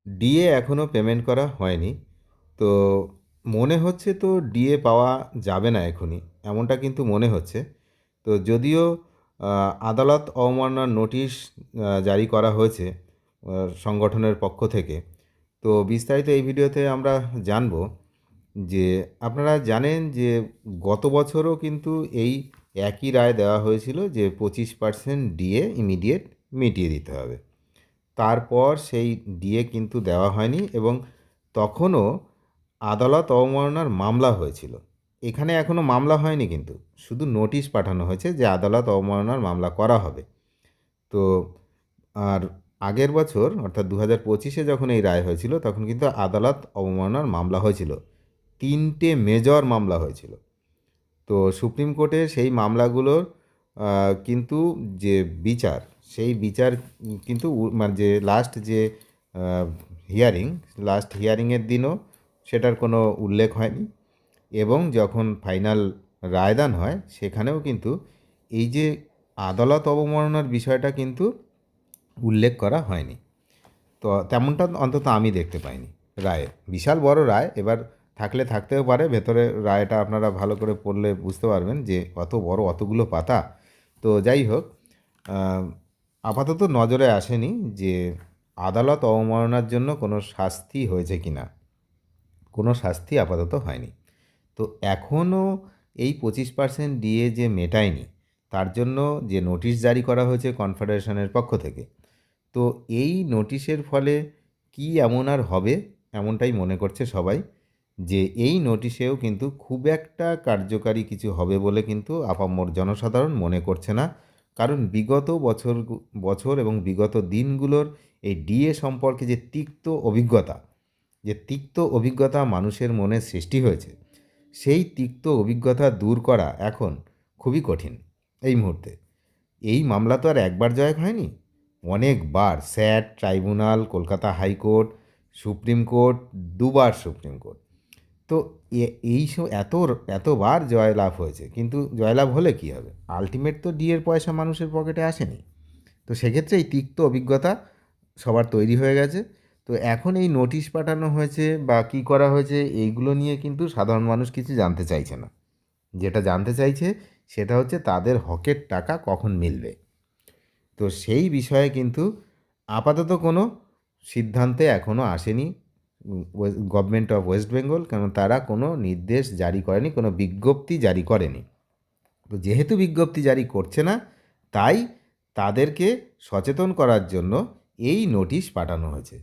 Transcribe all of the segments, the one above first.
DA এখনও payment করা হয়নি। তো মনে হচ্ছে তো ডিএ পাওয়া যাবে না এখনই, এমনটা কিন্তু মনে হচ্ছে। তো যদিও আদালত অবমাননার নোটিশ জারি করা হয়েছে সংগঠনের পক্ষ থেকে। তো বিস্তারিত এই ভিডিওতে আমরা জানব যে আপনারা জানেন যে গত বছরও কিন্তু এই একই রায় দেওয়া হয়েছিল যে 25% ডিএ ইমিডিয়েট মিটিয়ে দিতে হবে। তারপর সেই ডিএ কিন্তু দেওয়া হয়নি এবং তখনও আদালত অবমাননার মামলা হয়েছিল। এখানে এখনও মামলা হয়নি, কিন্তু শুধু নোটিশ পাঠানো হয়েছে যে আদালত অবমাননার মামলা করা হবে। তো আর আগের বছর অর্থাৎ 2025-এ যখন এই রায় হয়েছিল তখন কিন্তু আদালত অবমাননার মামলা হয়েছিল, 3টে মেজর মামলা হয়েছিল। তো সুপ্রিম কোর্টের সেই মামলাগুলোর কিন্তু যে বিচার, সেই বিচার কিন্তু মানে যে লাস্ট যে হিয়ারিং, লাস্ট হিয়ারিংয়ের দিনও সেটার কোনো উল্লেখ হয়নি। এবং যখন ফাইনাল রায়দান হয় সেখানেও কিন্তু এই যে আদালত অবমাননার বিষয়টা কিন্তু উল্লেখ করা হয়নি। তো তেমনটা অন্তত আমি দেখতে পাইনি রায়ে। বিশাল বড় রায়, এবার থাকলে থাকতেও পারে, ভেতরে রায়টা আপনারা ভালো করে পড়লে বুঝতে পারবেন যে অত বড় অতগুলো পাতা। তো যাই হোক, আহ, আপাতত নজরে আসেনি যে আদালত অবমাননার জন্য কোনো শাস্তি হয়েছে কি না। কোনো শাস্তি আপাতত হয়নি। তো এখনও এই 25% ডিএ যে মেটায়নি, তার জন্য যে নোটিশ জারি করা হয়েছে কনফেডারেশনের পক্ষ থেকে, তো এই নোটিশের ফলে কি এমন আর হবে, এমনটাই মনে করছে সবাই, যে এই নোটিশেও কিন্তু খুব একটা কার্যকারী কিছু হবে বলে কিন্তু আপামর জনসাধারণ মনে করছে না। কারণ বিগত বছর বছর এবং বিগত দিনগুলোর এই ডিএ সম্পর্কে যে তিক্ত অভিজ্ঞতা মানুষের মনে সৃষ্টি হয়েছে, সেই তিক্ত অভিজ্ঞতা দূর করা এখন খুবই কঠিন এই মুহূর্তে। এই মামলা তো আর একবার জয় হয়নি, অনেকবার SAT tribunal, Kolkata high court, supreme court, দুবার সুপ্রিম কোর্ট। তো এই সব এতবার জয়লাভ হয়েছে, কিন্তু জয়লাভ হলে কী হবে, আলটিমেট তো ডিএর পয়সা মানুষের পকেটে আসেনি। তো সেক্ষেত্রে এই তিক্ত অভিজ্ঞতা সবার তৈরি হয়ে গেছে। তো এখন এই নোটিশ পাঠানো হয়েছে বা কী করা হয়েছে এইগুলো নিয়ে কিন্তু সাধারণ মানুষ কিছু জানতে চাইছে না। যেটা জানতে চাইছে সেটা হচ্ছে তাদের হকের টাকা কখন মিলবে। তো সেই বিষয়ে কিন্তু আপাতত কোনো সিদ্ধান্তে এখনও আসেনি গভর্নমেন্ট অফ ওয়েস্ট বেঙ্গল, কারণ তারা কোনো নির্দেশ জারি করেনি, কোনো বিজ্ঞপ্তি জারি করেনি। তো যেহেতু বিজ্ঞপ্তি জারি করছে না, তাই তাদেরকে সচেতন করার জন্য এই নোটিশ পাঠানো হয়েছে।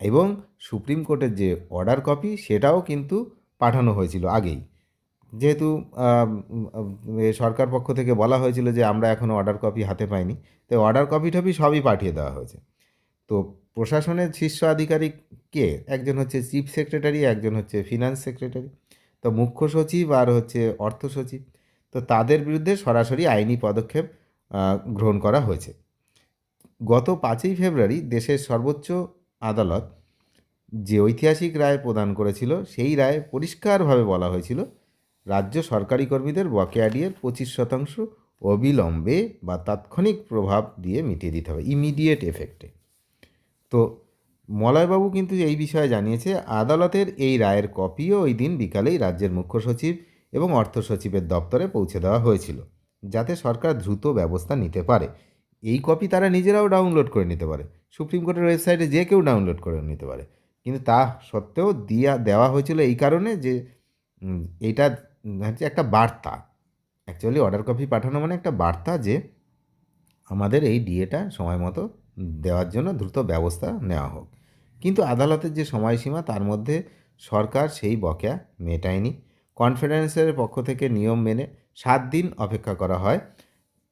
এবং সুপ্রিম কোর্টের যে অর্ডার কপি সেটাও কিন্তু পাঠানো হয়েছিল আগেই। যেহেতু সরকার পক্ষ থেকে বলা হয়েছিল যে আমরা এখনও অর্ডার কপি হাতে পাইনি, তো অর্ডার কপি টপি সবই পাঠিয়ে দেওয়া হয়েছে। তো প্রশাসনের শীর্ষ আধিকারিক কে, একজন হচ্ছে চিফ সেক্রেটারি, একজন হচ্ছে ফিনান্স সেক্রেটারি, তো মুখ্য সচিব আর হচ্ছে অর্থ সচিব। তো তাদের বিরুদ্ধে সরাসরি আইনি পদক্ষেপ গ্রহণ করা হয়েছে। গত 5ই ফেব্রুয়ারি দেশের সর্বোচ্চ আদালত যে ঐতিহাসিক রায় প্রদান করেছিল, সেই রায়ে পরিষ্কারভাবে বলা হয়েছিল রাজ্য সরকারি কর্মীদের বকেয়া ডিএর 25% অবিলম্বে বা তাৎক্ষণিক প্রভাব দিয়ে মিটিয়ে দিতে হবে, ইমিডিয়েট এফেক্টে। তো মলয়বাবু কিন্তু এই বিষয়ে জানিয়েছে আদালতের এই রায়ের কপিও ওই দিন বিকালেই রাজ্যের মুখ্য সচিব এবং অর্থ সচিবের দপ্তরে পৌঁছে দেওয়া হয়েছিল, যাতে সরকার দ্রুত ব্যবস্থা নিতে পারে। এই কপি তারা নিজেরাও ডাউনলোড করে নিতে পারে, সুপ্রিম কোর্টের ওয়েবসাইটে যে কেউ ডাউনলোড করে নিতে পারে। কিন্তু তা সত্ত্বেও দেওয়া হয়েছিল এই কারণে যে এইটা হচ্ছে একটা বার্তা। অ্যাকচুয়ালি অর্ডার কপি পাঠানো মানে একটা বার্তা যে আমাদের এই ডিএটা সময় মতো দেওয়ার জন্য দ্রুত ব্যবস্থা নেওয়া হোক। কিন্তু আদালতের যে সময়সীমা তার মধ্যে সরকার সেই বকেয়া মেটায়নি। কনফেডারেন্সের পক্ষ থেকে নিয়ম মেনে 7 দিন অপেক্ষা করা হয়।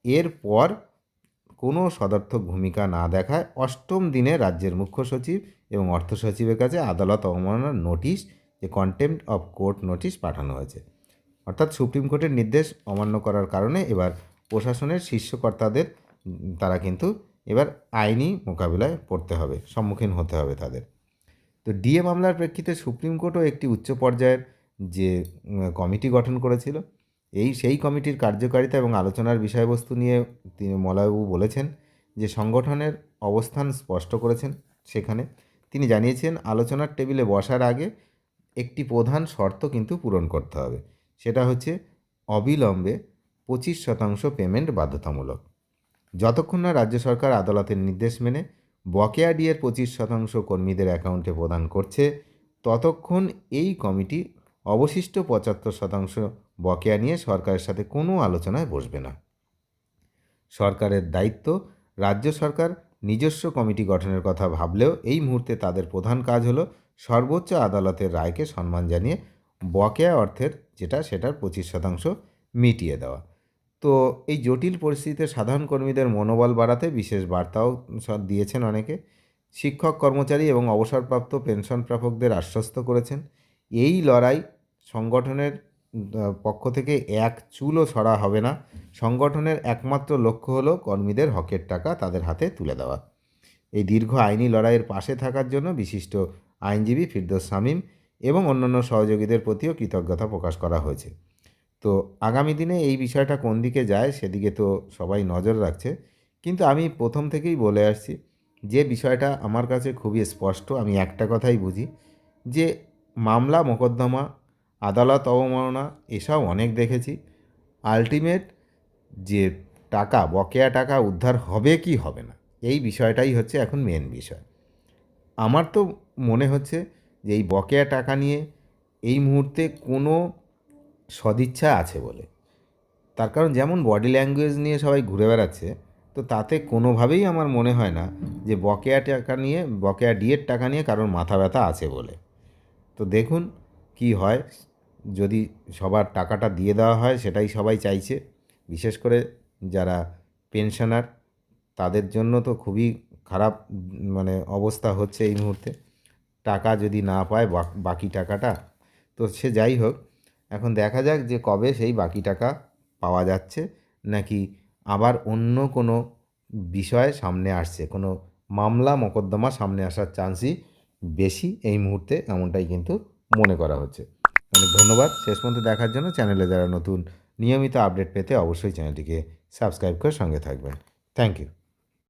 এরপর কোনো সদর্থক ভূমিকা না দেখায় 8ম দিনে রাজ্যের মুখ্য সচিব এবং অর্থ সচিবের কাছে আদালত অবমাননার নোটিশ, যে কন্টেম্প্ট অফ কোর্ট নোটিশ পাঠানো হয়েছে। অর্থাৎ সুপ্রিম কোর্টের নির্দেশ অমান্য করার কারণে এবার প্রশাসনের শীর্ষ কর্তাদের তারা কিন্তু এবার আইনি মোকাবিলায় পড়তে হবে, সম্মুখীন হতে হবে তাদের। তো ডিএ মামলার প্রেক্ষিতে সুপ্রিম কোর্টও একটি উচ্চ পর্যায়ের যে কমিটি গঠন করেছিল, সেই কমিটির কার্যকারিতা এবং আলোচনার বিষয়বস্তু নিয়ে তিনি মলয়বাবু বলেছেন যে সংগঠনের অবস্থান স্পষ্ট করেছেন সেখানে। তিনি জানিয়েছেন আলোচনার টেবিলে বসার আগে একটি প্রধান শর্ত কিন্তু পূরণ করতে হবে, সেটা হচ্ছে অবিলম্বে 25% পেমেন্ট বাধ্যতামূলক। যতক্ষণ না রাজ্য সরকার আদালতের নির্দেশ মেনে বকেয়া ডিএর 25% কর্মীদের অ্যাকাউন্টে প্রদান করছে, ততক্ষণ এই কমিটি অবশিষ্ট 75% বকেয়া নিয়ে সরকারের সাথে কোনো আলোচনায় বসবে না। সরকারের দায়িত্ব, রাজ্য সরকার নিজস্ব কমিটি গঠনের কথা ভাবলেও এই মুহূর্তে তাদের প্রধান কাজ হলো সর্বোচ্চ আদালতের রায়কে সম্মান জানিয়ে বকেয়া অর্থের সেটার 25% মিটিয়ে দেওয়া। তো এই জটিল পরিস্থিতিতে সাধারণ কর্মীদের মনোবল বাড়াতে বিশেষ বার্তাও দিয়েছেন অনেকে। শিক্ষক, কর্মচারী এবং অবসরপ্রাপ্ত পেনশন প্রাপকদের আশ্বস্ত করেছেন এই লড়াই সংগঠনের পক্ষ থেকে এক চুলও ছড়া হবে না। সংগঠনের একমাত্র লক্ষ্য হলো কর্মীদের হকের টাকা তাদের হাতে তুলে দেওয়া। এই দীর্ঘ আইনি লড়াইয়ের পাশে থাকার জন্য বিশিষ্ট আইনজীবী ফিরদৌস শামীম এবং অন্যান্য সহযোগীদের প্রতিও কৃতজ্ঞতা প্রকাশ করা হয়েছে। তো আগামী দিনে এই বিষয়টা কোন দিকে যায় সেদিকে তো সবাই নজর রাখছে, কিন্তু আমি প্রথম থেকেই বলে আসছি যে বিষয়টা আমার কাছে খুবই স্পষ্ট। আমি একটা কথাই বুঝি যে মামলা মোকদ্দমা, আদালত অবমাননা এসব অনেক দেখেছি। আলটিমেট যে টাকা, বকেয়া টাকা উদ্ধার হবে কি হবে না, এই বিষয়টাই হচ্ছে এখন মেন বিষয়। আমার তো মনে হচ্ছে যে এই বকেয়া টাকা নিয়ে এই মুহূর্তে কোনো সদিচ্ছা আছে বলে। তার কারণ যেমন বডি ল্যাঙ্গুয়েজ নিয়ে সবাই ঘুরে বেড়াচ্ছে, তো তাতে কোনোভাবেই আমার মনে হয় না যে বকেয়া ডিএর টাকা নিয়ে কারোর মাথা ব্যথা আছে বলে। তো দেখুন কি হয়। যদি সবার টাকাটা দিয়ে দেওয়া হয় সেটাই সবাই চাইছে। বিশেষ করে যারা পেনশনার, তাদের জন্য তো খুবই খারাপ অবস্থা হচ্ছে এই মুহূর্তে। টাকা যদি না পায় বাকি টাকাটা, তো সে যাই হোক, এখন দেখা যাক যে কবে সেই বাকি টাকা পাওয়া যাচ্ছে, নাকি আবার অন্য কোনো বিষয় সামনে আসছে, কোনো মামলা মোকদ্দমা সামনে আসার চান্সই বেশি এই মুহূর্তে, এমনটাই কিন্তু মনে করা হচ্ছে। অনেক ধন্যবাদ শেষ পর্যন্ত দেখার জন্য। চ্যানেলে যারা নতুন, নিয়মিত আপডেট পেতে অবশ্যই চ্যানেলটিকে সাবস্ক্রাইব করে সঙ্গে থাকবেন। Thank you.